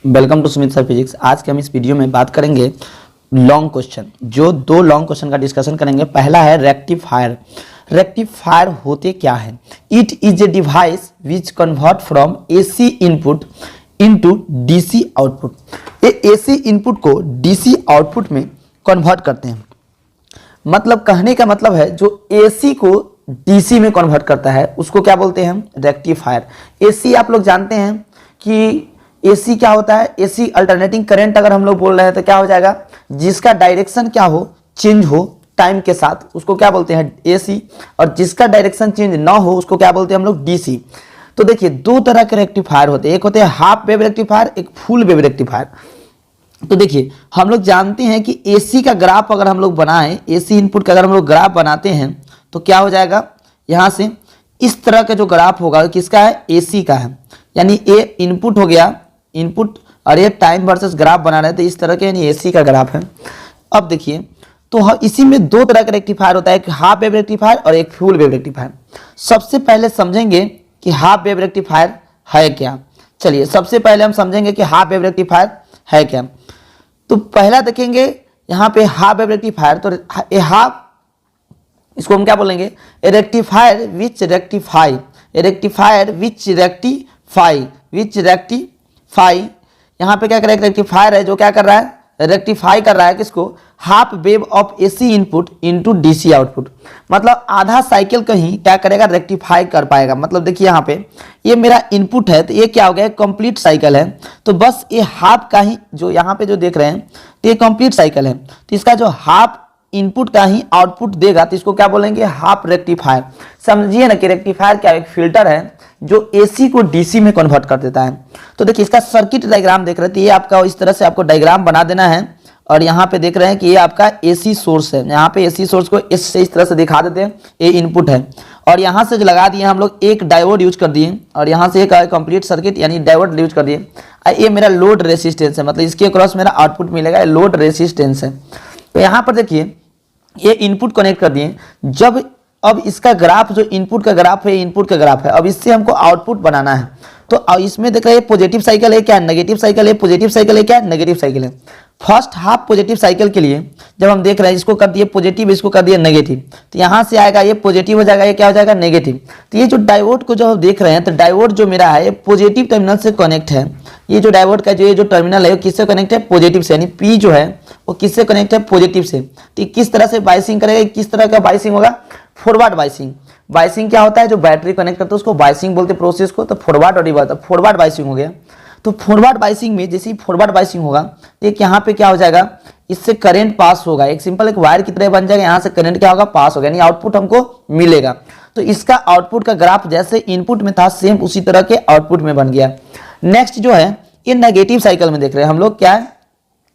Welcome to Sumit sir physics. आज के हम इस वीडियो में बात करेंगे लॉन्ग क्वेश्चन। जो दो लॉन्ग क्वेश्चन का डिस्कशन करेंगे। पहला है रेक्टिफायर। रेक्टिफायर होते क्या है? It is a device which convert from AC input into DC output. ये एसी इनपुट को डीसी आउटपुट में कन्वर्ट करते हैं। मतलब कहने का मतलब है जो एसी को डीसी में कन्वर्ट करता है उसको क्या बोलते हैं हम? रेक्टिफायर। एसी आप लोग जानते हैं कि एसी क्या होता है? एसी अल्टरनेटिंग करंट अगर हम लोग बोल रहे हैं तो क्या हो जाएगा? जिसका डायरेक्शन क्या हो, चेंज हो टाइम के साथ, उसको क्या बोलते हैं? एसी। और जिसका डायरेक्शन चेंज ना हो उसको क्या बोलते हैं हम लोग? डीसी। तो देखिए दो तरह के रेक्टिफायर होते हैं, एक होते हैं हाफ वेव रेक्टिफायर, एक फुल वेव रेक्टिफायर। तो देखिए हम लोग जानते हैं कि एसी का ग्राफ अगर हम लोग बनाएं, एसी इनपुट का अगर हम लोग ग्राफ बनाते हैं तो क्या हो जाएगा? यहां से इस तरह का जो ग्राफ होगा किसका है? एसी का है। यानी ए इनपुट हो गया, इनपुट, और ये टाइम वर्सेस ग्राफ बना रहे थे इस तरह के, यानी एसी का ग्राफ है। अब देखिए तो इसी में दो तरह का रेक्टिफायर होता है, एक हाफ वेव रेक्टिफायर और एक फुल वेव रेक्टिफायर। सबसे पहले समझेंगे कि हाफ वेव रेक्टिफायर है क्या। चलिए सबसे पहले हम समझेंगे कि हाफ वेव रेक्टिफायर है क्या। तो पहला देखेंगे यहाँ पे हाफ वेव रेक्टिफायर। तो ए हाफ, इसको हम क्या बोलेंगे? A rectifier which rectify, a rectifier which rectify, which rectify. यहाँ पे क्या कर रहा है? रेक्टिफायर है जो क्या कर रहा है? रेक्टिफाई कर रहा है किसको? Half wave of AC input into DC output. मतलब आधा साइकिल कहीं क्या करेगा? रेक्टिफाई कर पाएगा। मतलब देखिए यहाँ पे ये मेरा इनपुट है तो ये क्या हो गया? कंप्लीट साइकिल है। तो बस ये हाफ का ही जो यहाँ पे जो देख रहे हैं तो ये कंप्लीट साइकिल है। तो इसका जो हाफ इनपुट का ही आउटपुट देगा तो इसको क्या बोलेंगे? Half rectifier. समझिए ना कि रेक्टिफायर क्या? एक फिल्टर है जो एसी को डीसी में कन्वर्ट कर देता है। तो देखिए इसका सर्किट डायग्राम देख रहे थे, ये आपका इस तरह से आपको डायग्राम बना देना है। और यहाँ पे देख रहे हैं कि ये आपका एसी सोर्स है। यहाँ पे एसी सोर्स को इस तरह से दिखा देते हैं, ये इनपुट है। और यहाँ से जो लगा दिए हम लोग एक डायोड यूज कर दिए, और यहाँ से एक कंप्लीट सर्किट यानी डायोड यूज कर दिए। ये मेरा लोड रेसिस्टेंस है, मतलब इसके क्रॉस मेरा आउटपुट मिलेगा, लोड रेसिस्टेंस है। तो यहाँ पर देखिए ये इनपुट कनेक्ट कर दिए। जब अब इसका ग्राफ जो इनपुट का ग्राफ है, इनपुट का ग्राफ है, अब इससे हमको आउटपुट बनाना है। तो इसमें देख रहे हैं पॉजिटिव साइकिल है क्या? नेगेटिव साइकिल है। पॉजिटिव साइकिल है क्या? नेगेटिव साइकिल है। फर्स्ट हाफ पॉजिटिव साइकिल के लिए जब हम देख रहे हैं इसको कर दिए पॉजिटिव, इसको कर दिए नेगेटिव, तो यहाँ से आएगा ये पॉजिटिव हो जाएगा, ये क्या हो जाएगा? नेगेटिव। तो ये जो डायोड को जो हम देख रहे हैं तो डायोड जो मेरा है पॉजिटिव टर्मिनल से कनेक्ट है। ये जो डायोड का जो टर्मिनल है वो किससे कनेक्ट है? पॉजिटिव से। यानी पी जो है वो किससे कनेक्ट है? पॉजिटिव से। तो किस तरह से बाइसिंग करेगा? किस तरह का बाइसिंग होगा? Forward biasing. बाइसिंग क्या होता है? जो बैटरी कनेक्ट करते हैं उसको बाइसिंग बोलते हैं प्रोसेस को। तो फॉरवर्ड और रिवर्स, फॉरवर्ड बाइसिंग हो गया। तो फॉरवर्ड बाइसिंग में जैसे ही फॉरवर्ड बाइसिंग होगा तो एक यहाँ पे क्या हो जाएगा? इससे करंट पास होगा, एक सिंपल एक वायर की तरह बन जाएगा। यहाँ से करंट क्या होगा? पास होगा, यानी आउटपुट हमको मिलेगा। तो इसका आउटपुट का ग्राफ जैसे इनपुट में था सेम उसी तरह के आउटपुट में बन गया। नेक्स्ट जो है ये नेगेटिव साइकिल में देख रहे हैं हम लोग, क्या है?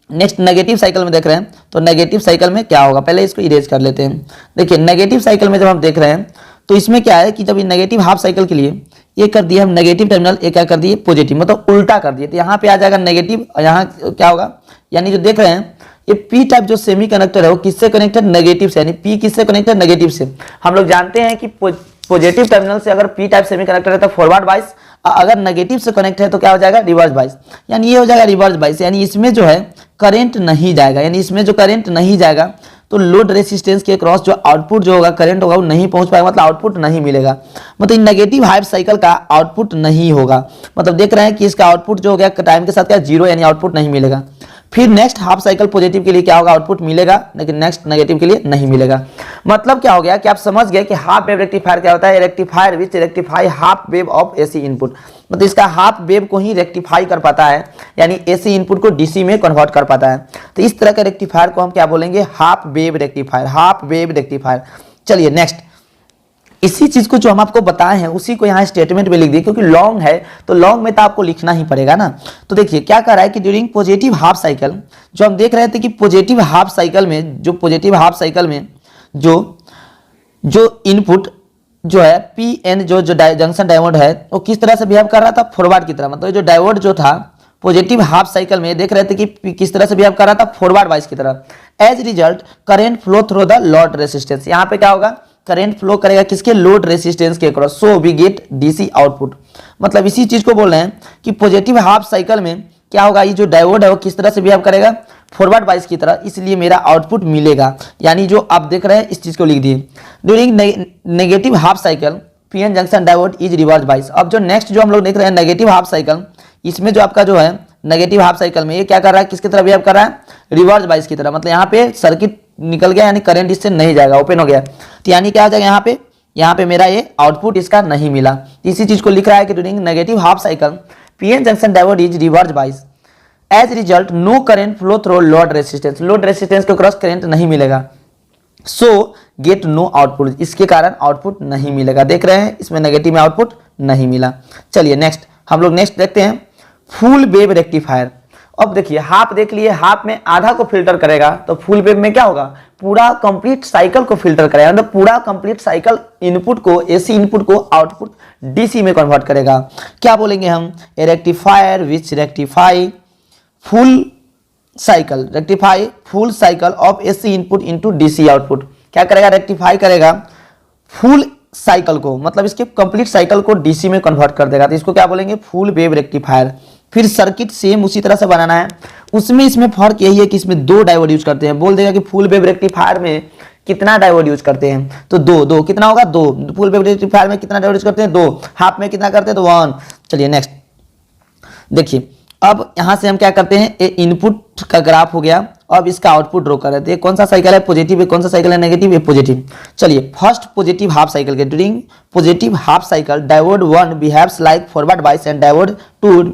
नेक्स्ट नेगेटिव साइकिल में देख रहे हैं। तो नेगेटिव साइकिल में क्या होगा? पहले इसको इरेज कर लेते हैं। देखिए नेगेटिव साइकिल में जब हम देख रहे हैं तो इसमें क्या है कि जब ये नेगेटिव हाफ साइकिल के लिए ये कर दिए हम नेगेटिव टर्मिनल, ये क्या कर दिए? पॉजिटिव, मतलब उल्टा कर दिए। तो यहाँ पे आ जाएगा नेगेटिव, और यहाँ क्या होगा? यानी जो देख रहे हैं ये पी टाइप जो सेमी कंडक्टर है वो किससे कनेक्टेड? नेगेटिव से। यानी पी किससे कनेक्टेड? नेगेटिव से। हम लोग जानते हैं कि पॉजिटिव टर्मिनल से अगर पी टाइप सेमी कंडक्टर है तो फॉरवर्ड बाइस, अगर नेगेटिव से कनेक्ट है तो क्या हो जाएगा? Reverse bias. यानी ये हो जाएगा रिवर्स बाइस। यानी इसमें जो है करंट नहीं जाएगा, यानी इसमें जो करंट नहीं जाएगा तो लोड रेसिस्टेंस के क्रॉस जो आउटपुट जो होगा करंट होगा वो नहीं पहुंच पाएगा, मतलब आउटपुट नहीं मिलेगा। मतलब नेगेटिव हाफ साइकिल का आउटपुट नहीं होगा। मतलब देख रहे हैं कि इसका आउटपुट जो हो गया टाइम के साथ क्या? जीरो, यानी आउटपुट नहीं मिलेगा। फिर नेक्स्ट हाफ साइकिल पॉजिटिव के लिए क्या होगा? आउटपुट मिलेगा, लेकिन नेक्स्ट नेगेटिव के लिए नहीं मिलेगा। मतलब क्या हो गया कि आप समझ गए कि हाफ वेव रेक्टिफायर क्या होता है? Rectifier which rectify half wave of AC input. मतलब इसका हाफ वेव को ही रेक्टिफाई कर पाता है, यानी एसी इनपुट को डीसी में कन्वर्ट कर पाता है। तो इस तरह के रेक्टिफायर को हम क्या बोलेंगे? Half wave rectifier, half wave rectifier. चलिए नेक्स्ट, इसी चीज को जो हम आपको बताए हैं उसी को यहाँ स्टेटमेंट में लिख दिए, क्योंकि लॉन्ग है तो लॉन्ग में तो आपको लिखना ही पड़ेगा ना। तो देखिए क्या कर रहा है कि ड्यूरिंग पॉजिटिव हाफ साइकिल जो हम देख रहे थे कि पॉजिटिव हाफ साइकिल में जो पॉजिटिव हाफ साइकिल में जो इनपुट जो है पी एन जो जंक्शन डायोड है वो किस तरह से बिहेव कर रहा था? फॉरवर्ड की तरह। मतलब जो डायोड जो था पॉजिटिव हाफ साइकिल में देख रहे थे कि किस तरह से बिहेव कर रहा था? फॉरवर्ड बाइस की तरह। As result current flow through the load resistance. यहाँ पे क्या होगा? करंट फ्लो करेगा किसके? लोड रेसिस्टेंस के across. So we get DC output. मतलब इसी चीज को बोल रहे हैं कि पॉजिटिव हाफ साइकिल में क्या होगा, ये जो डायोड है वो किस तरह से बिहेव करेगा, फॉरवर्ड बाइस की तरह, इसलिए मेरा आउटपुट मिलेगा। यानी जो आप देख रहे हैं इस चीज को लिख दिए, during negative half cycle PN junction diode is reverse बाइस। अब जो नेक्स्ट जो हम लोग देख रहे हैं नेगेटिव हाफ साइकिल, इसमें जो आपका जो है नेगेटिव हाफ साइकिल में ये क्या कर रहा है, किसकी तरह बिहेव कर रहा है, रिवर्स बाइस की तरह। मतलब यहाँ पे सर्किट निकल गया, यानी करंट इससे नहीं जाएगा, ओपन हो गया। तो यानी क्या हो जाएगा, यहाँ पे मेरा ये आउटपुट इसका नहीं मिला। इसी चीज को लिख रहा है कि during negative half cycle PN junction diode is reverse bias, as result no current flow through load resistance, load resistance के क्रॉस करंट नहीं मिलेगा। सो गेट नो आउटपुट, इसके कारण आउटपुट नहीं मिलेगा। देख रहे हैं इसमें नेगेटिव में आउटपुट नहीं मिला। चलिए नेक्स्ट हम लोग नेक्स्ट देखते हैं फुल वेव रेक्टिफायर। अब देखिए हाफ देख लिए, हाफ में आधा को फिल्टर करेगा, तो फुल वेव में क्या होगा, पूरा कंप्लीट साइकिल को फिल्टर करेगा, मतलब पूरा कंप्लीट साइकिल इनपुट को, एसी इनपुट को आउटपुट डीसी में कन्वर्ट करेगा। क्या बोलेंगे हम, a rectifier which rectify full cycle, rectify full cycle of AC input into DC output. क्या करेगा, रेक्टिफाई करेगा फुल साइकिल को, मतलब इसके कंप्लीट साइकिल को डीसी में कन्वर्ट कर देगा, तो इसको क्या बोलेंगे, फुल वेव रेक्टिफायर। फिर सर्किट सेम उसी तरह से बनाना है, उसमें इसमें फर्क यही है कि इसमें दो डायोड यूज करते हैं। बोल देगा कि फुल वेव रेक्टिफायर में कितना डायोड यूज करते हैं, तो दो कितना होगा, दो। फुल वेव रेक्टिफायर में कितना डायोड यूज करते हैं, दो। हाफ में कितना करते हैं, तो 1। चलिए नेक्स्ट देखिए, अब यहां से हम क्या करते हैं, ये इनपुट का ग्राफ हो गया, अब इसका आउटपुट ड्रॉ कर रहे थे। कौन सा साइकिल है, पॉजिटिव है, कौन सा साइकिल है, नेगेटिव है, पॉजिटिव। चलिए फर्स्ट पॉजिटिव हाफ साइकिल के, during positive half cycle diode 1 behaves like forward बाइस एंड डायोड 2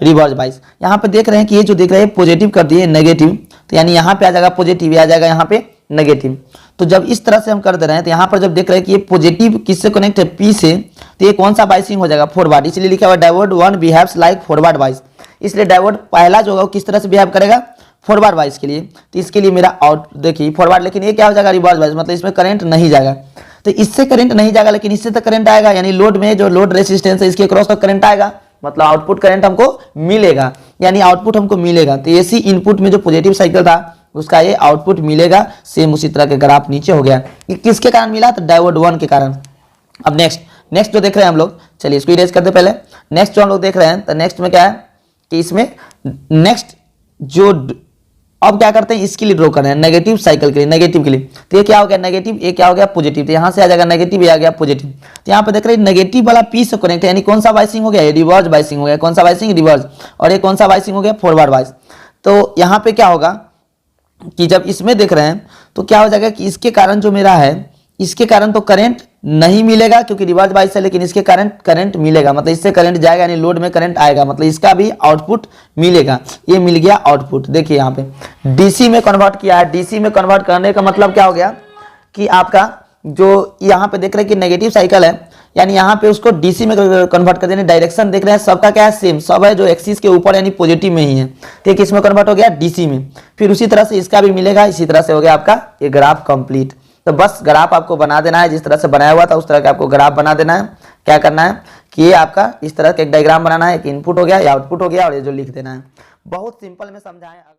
रिवर्स बाइस। यहाँ पे देख रहे हैं कि ये जो देख रहे हैं पॉजिटिव कर दिए नेगेटिव, तो यानी यहाँ पे आ जाएगा पॉजिटिव, आ जाएगा यहाँ पे नेगेटिव। तो जब इस तरह से हम कर दे रहे हैं, तो यहाँ पर जब देख रहे हैं कि ये पॉजिटिव किससे कनेक्ट है, पी से, तो ये कौन सा बाइसिंग हो जाएगा, फॉरवर्ड, इसलिए लिखा हुआ डायोड 1 बिहेव्स लाइक फॉरवर्ड बाइस। इसलिए डायोड पहला जो होगा वो किस तरह से बिहेव करेगा, फॉरवर्ड बाइस के लिए। तो इसके लिए मेरा आउट देखिए फॉरवर्ड, लेकिन ये क्या हो जाएगा, रिवर्स बाइस, मतलब इसमें करंट नहीं जाएगा। तो इससे करंट नहीं जाएगा, लेकिन इससे तो करंट आएगा, यानी लोड में जो लोड रेसिस्टेंस है इसके क्रॉस तो करंट आएगा, मतलब आउटपुट करंट हमको मिलेगा, यानी आउटपुट हमको मिलेगा। तो एसी इनपुट में जो पॉजिटिव साइकिल था उसका ये आउटपुट मिलेगा। सेम उसी तरह के ग्राफ नीचे हो गया, ये किसके कारण मिला, तो डायोड 1 के कारण। अब नेक्स्ट जो देख रहे हैं हम लोग, चलिए इसको इरेज करते पहले। नेक्स्ट जो हम लोग देख रहे हैं, तो नेक्स्ट में क्या है कि इसमें नेक्स्ट जो अब क्या करते हैं, इसके लिए ड्रॉ कर रहे हैं नेगेटिव साइकिल के लिए, नेगेटिव के लिए। तो ये क्या हो गया नेगेटिव, ये क्या हो गया पॉजिटिव, तो यहाँ से आ जाएगा नेगेटिव, ये आ गया पॉजिटिव। तो यहाँ पे देख रहे हैं नेगेटिव वाला पी से कनेक्ट है, यानी कौन सा बाइसिंग हो गया, रिवर्स बाइसिंग हो गया। कौन सा बाइसिंग, रिवर्स। और ये कौन सा बाइसिंग हो गया, फॉरवर्ड बाइस। तो यहाँ पे क्या होगा कि जब इसमें देख रहे हैं तो क्या हो जाएगा कि इसके कारण जो मेरा है, इसके कारण तो करंट नहीं मिलेगा क्योंकि रिवर्स बाइस है, लेकिन इसके कारण करंट मिलेगा, मतलब इससे करंट जाएगा, यानी लोड में करंट आएगा, मतलब इसका भी आउटपुट मिलेगा। ये मिल गया आउटपुट। देखिए यहाँ पे डीसी में कन्वर्ट किया है। डीसी में कन्वर्ट करने का मतलब क्या हो गया कि आपका जो यहाँ पे देख रहे हैं कि नेगेटिव साइकिल है, यानी यहाँ पे उसको डीसी में कन्वर्ट कर देने। डायरेक्शन देख रहे हैं सबका क्या है, सेम, सब है जो एक्सिस के ऊपर यानी पॉजिटिव में ही है, तो किस में कन्वर्ट हो गया, डीसी में। फिर उसी तरह से इसका भी मिलेगा, इसी तरह से हो गया आपका ये ग्राफ कंप्लीट। तो बस ग्राफ आपको बना देना है, जिस तरह से बनाया हुआ था उस तरह का आपको ग्राफ बना देना है। क्या करना है कि ये आपका इस तरह का एक डायग्राम बनाना है, एक इनपुट हो गया या आउटपुट हो गया, और ये जो लिख देना है। बहुत सिंपल में समझाएं।